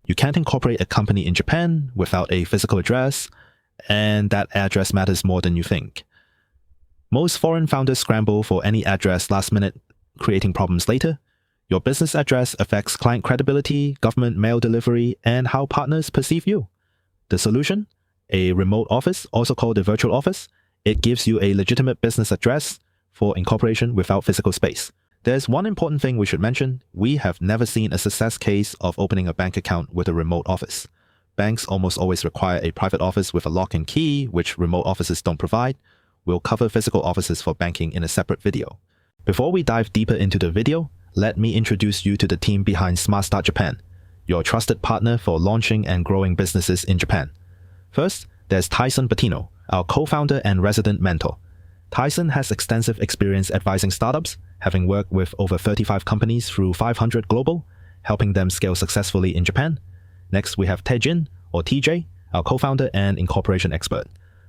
You can't incorporate a company in Japan without a physical address, and that address matters more than you think. Most foreign founders scramble for any address last minute, creating problems later. Your business address affects client credibility, government mail delivery, and how partners perceive you. The solution? A remote office, also called a virtual office. It gives you a legitimate business address for incorporation without physical space. There's one important thing we should mention. We have never seen a success case of opening a bank account with a remote office. Banks almost always require a private office with a lock and key, which remote offices don't provide. We'll cover physical offices for banking in a separate video. Before we dive deeper into the video, let me introduce you to the team behind SmartStart Japan, your trusted partner for launching and growing businesses in Japan. First, there's Tyson Bettino, our co-founder and resident mentor. Tyson has extensive experience advising startups, having worked with over 35 companies through 500 Global, helping them scale successfully in Japan. Next, we have Taejin, or TJ, our co-founder and incorporation expert.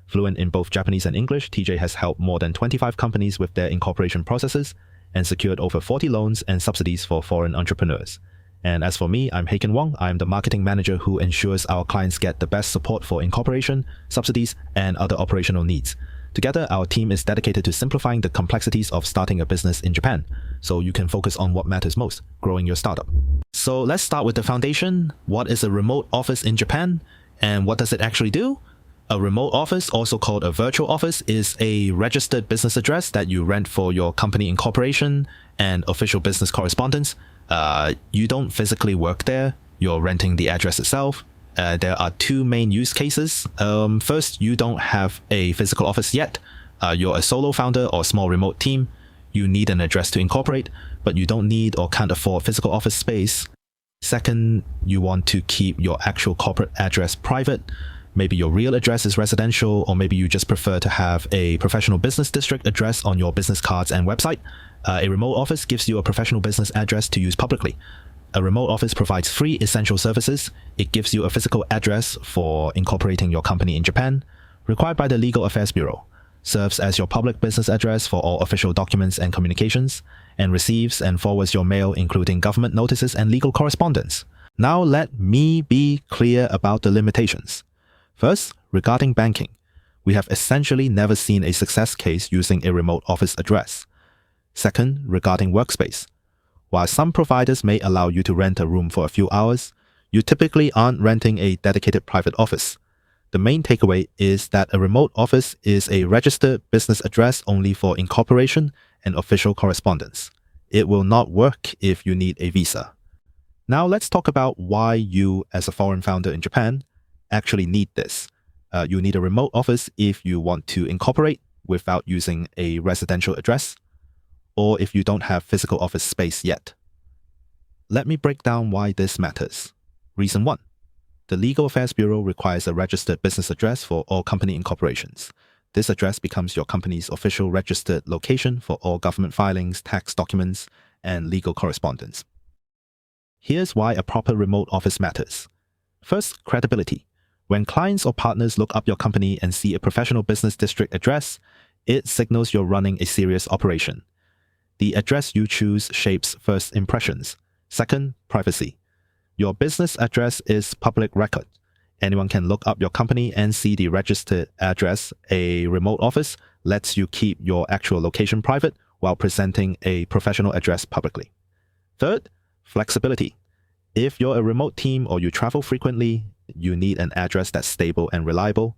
Fluent in both Japanese and English, TJ has helped more than 25 companies with their incorporation processes and secured over 40 loans and subsidies for foreign entrepreneurs. And as for me, I'm Heiken Wong. I'm the marketing manager who ensures our clients get the best support for incorporation, subsidies, and other operational needs. Together, our team is dedicated to simplifying the complexities of starting a business in Japan, so you can focus on what matters most, growing your startup. So let's start with the foundation. What is a remote office in Japan, and what does it actually do? A remote office, also called a virtual office, is a registered business address that you rent for your company incorporation and official business correspondence. You don't physically work there, you're renting the address itself. There are two main use cases. First, you don't have a physical office yet. You're a solo founder or small remote team. You need an address to incorporate, but you don't need or can't afford physical office space. Second, you want to keep your actual corporate address private. Maybe your real address is residential, or maybe you just prefer to have a professional business district address on your business cards and website. A remote office gives you a professional business address to use publicly. A remote office provides free essential services. It gives you a physical address for incorporating your company in Japan, required by the Legal Affairs Bureau, serves as your public business address for all official documents and communications, and receives and forwards your mail, including government notices and legal correspondence. Now let me be clear about the limitations. First, regarding banking, we have essentially never seen a success case using a remote office address. Second, regarding workspace. While some providers may allow you to rent a room for a few hours, you typically aren't renting a dedicated private office. The main takeaway is that a remote office is a registered business address only for incorporation and official correspondence. It will not work if you need a visa. Now let's talk about why you, as a foreign founder in Japan, actually need this. You need a remote office if you want to incorporate without using a residential address, or if you don't have physical office space yet. Let me break down why this matters. Reason 1. The Legal Affairs Bureau requires a registered business address for all company incorporations. This address becomes your company's official registered location for all government filings, tax documents, and legal correspondence. Here's why a proper remote office matters. First, credibility. When clients or partners look up your company and see a professional business district address, it signals you're running a serious operation. The address you choose shapes first impressions. Second, privacy. Your business address is public record. Anyone can look up your company and see the registered address. A remote office lets you keep your actual location private while presenting a professional address publicly. Third, flexibility. If you're a remote team or you travel frequently, you need an address that's stable and reliable.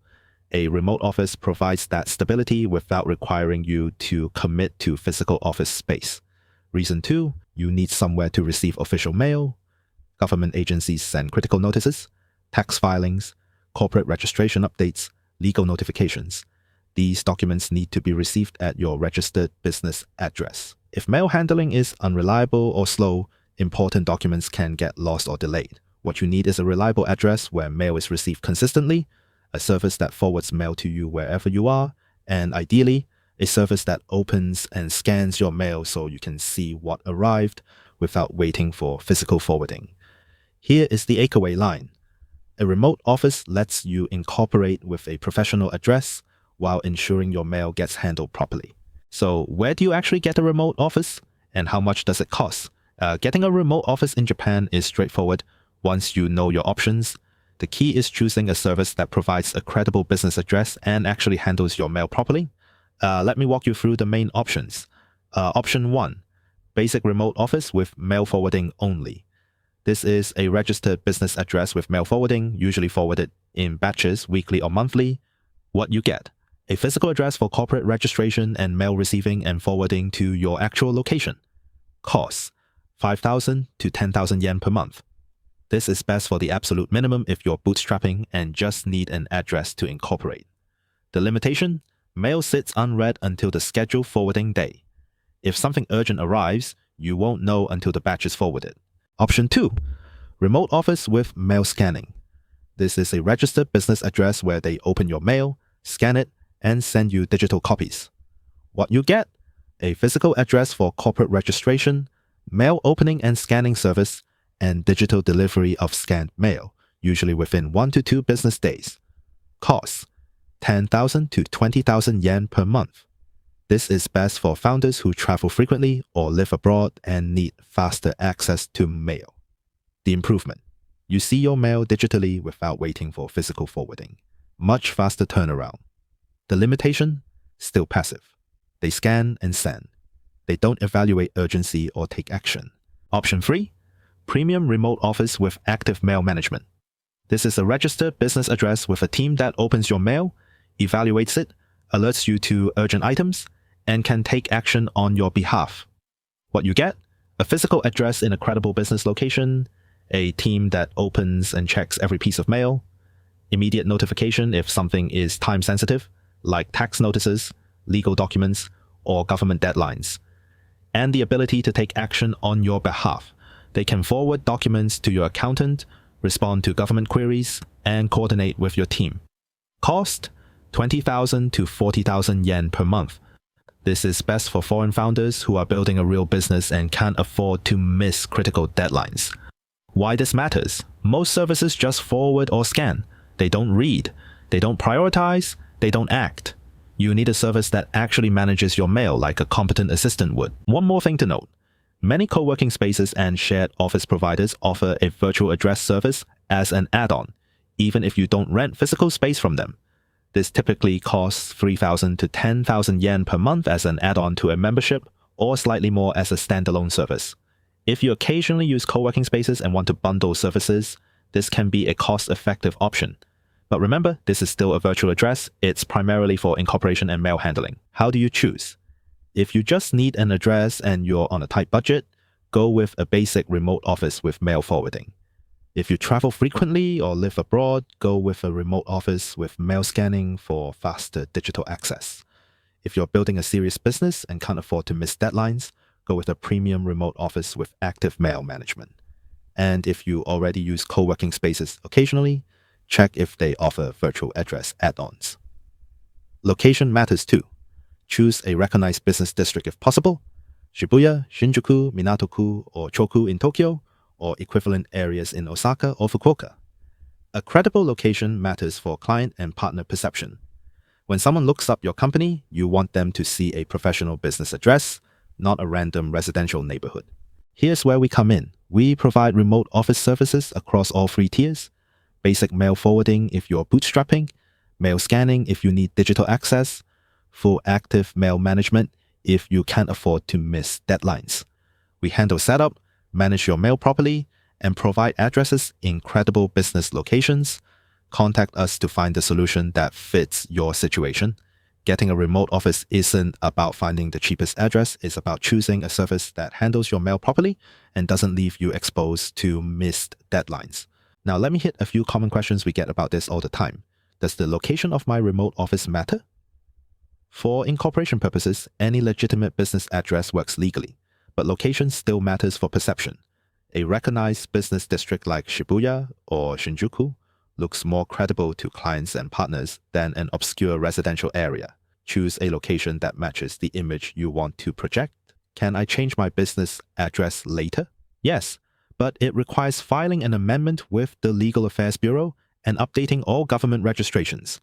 A remote office provides that stability without requiring you to commit to physical office space. Reason 2, you need somewhere to receive official mail. Government agencies send critical notices, tax filings, corporate registration updates, legal notifications. These documents need to be received at your registered business address. If mail handling is unreliable or slow, important documents can get lost or delayed. What you need is a reliable address where mail is received consistently, a service that forwards mail to you wherever you are, and ideally, a service that opens and scans your mail so you can see what arrived without waiting for physical forwarding. Here is the takeaway line. A remote office lets you incorporate with a professional address while ensuring your mail gets handled properly. So where do you actually get a remote office, and how much does it cost? Getting a remote office in Japan is straightforward. Once you know your options, the key is choosing a service that provides a credible business address and actually handles your mail properly. Let me walk you through the main options. Option 1, basic remote office with mail forwarding only. This is a registered business address with mail forwarding, usually forwarded in batches, weekly or monthly. What you get: a physical address for corporate registration and mail receiving and forwarding to your actual location. Costs: 5,000 to 10,000 yen per month. This is best for the absolute minimum if you're bootstrapping and just need an address to incorporate. The limitation: mail sits unread until the scheduled forwarding day. If something urgent arrives, you won't know until the batch is forwarded. Option 2, remote office with mail scanning. This is a registered business address where they open your mail, scan it, and send you digital copies. What you get: a physical address for corporate registration, mail opening and scanning service, and digital delivery of scanned mail, usually within 1 to 2 business days. Costs: 10,000 to 20,000 yen per month. This is best for founders who travel frequently or live abroad and need faster access to mail. The improvement: you see your mail digitally without waiting for physical forwarding. Much faster turnaround. The limitation: still passive. They scan and send. They don't evaluate urgency or take action. Option 3, premium remote office with active mail management. This is a registered business address with a team that opens your mail, evaluates it, alerts you to urgent items, and can take action on your behalf. What you get: a physical address in a credible business location, a team that opens and checks every piece of mail, immediate notification if something is time sensitive, like tax notices, legal documents, or government deadlines, and the ability to take action on your behalf. They can forward documents to your accountant, respond to government queries, and coordinate with your team. Cost: 20,000 to 40,000 yen per month. This is best for foreign founders who are building a real business and can't afford to miss critical deadlines. Why this matters: most services just forward or scan. They don't read, they don't prioritize, they don't act. You need a service that actually manages your mail like a competent assistant would. One more thing to note: many co-working spaces and shared office providers offer a virtual address service as an add-on, even if you don't rent physical space from them. This typically costs 3,000 to 10,000 yen per month as an add-on to a membership, or slightly more as a standalone service. If you occasionally use co-working spaces and want to bundle services, this can be a cost-effective option. But remember, this is still a virtual address. It's primarily for incorporation and mail handling. How do you choose? If you just need an address and you're on a tight budget, go with a basic remote office with mail forwarding. If you travel frequently or live abroad, go with a remote office with mail scanning for faster digital access. If you're building a serious business and can't afford to miss deadlines, go with a premium remote office with active mail management. And if you already use co-working spaces occasionally, check if they offer virtual address add-ons. Location matters too. Choose a recognized business district if possible: Shibuya, Shinjuku, Minato-ku, or Choku in Tokyo, or equivalent areas in Osaka or Fukuoka. A credible location matters for client and partner perception. When someone looks up your company, you want them to see a professional business address, not a random residential neighborhood. Here's where we come in. We provide remote office services across all 3 tiers: basic mail forwarding if you're bootstrapping, mail scanning if you need digital access, full active mail management if you can't afford to miss deadlines. We handle setup, manage your mail properly, and provide addresses in credible business locations. Contact us to find the solution that fits your situation. Getting a remote office isn't about finding the cheapest address, it's about choosing a service that handles your mail properly and doesn't leave you exposed to missed deadlines. Now let me hit a few common questions we get about this all the time. Does the location of my remote office matter? For incorporation purposes, any legitimate business address works legally, but location still matters for perception. A recognized business district like Shibuya or Shinjuku looks more credible to clients and partners than an obscure residential area. Choose a location that matches the image you want to project. Can I change my business address later? Yes, but it requires filing an amendment with the Legal Affairs Bureau and updating all government registrations.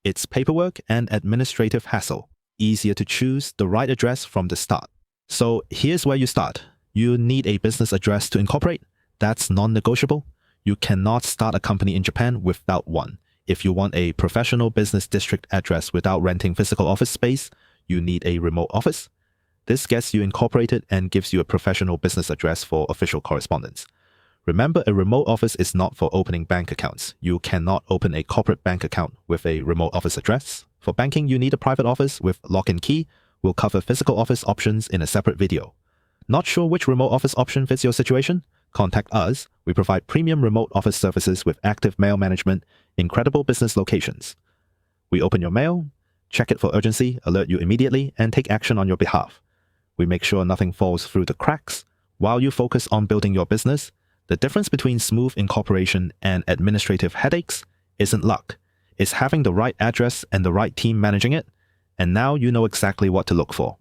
It's paperwork and administrative hassle. Easier to choose the right address from the start. So here's where you start. You need a business address to incorporate. That's non-negotiable. You cannot start a company in Japan without one. If you want a professional business district address without renting physical office space, you need a remote office. This gets you incorporated and gives you a professional business address for official correspondence. Remember, a remote office is not for opening bank accounts. You cannot open a corporate bank account with a remote office address. For banking, you need a private office with lock-in key. We'll cover physical office options in a separate video. Not sure which remote office option fits your situation? Contact us. We provide premium remote office services with active mail management in credible business locations. We open your mail, check it for urgency, alert you immediately, and take action on your behalf. We make sure nothing falls through the cracks. While you focus on building your business, the difference between smooth incorporation and administrative headaches isn't luck. It's having the right address and the right team managing it, and now you know exactly what to look for.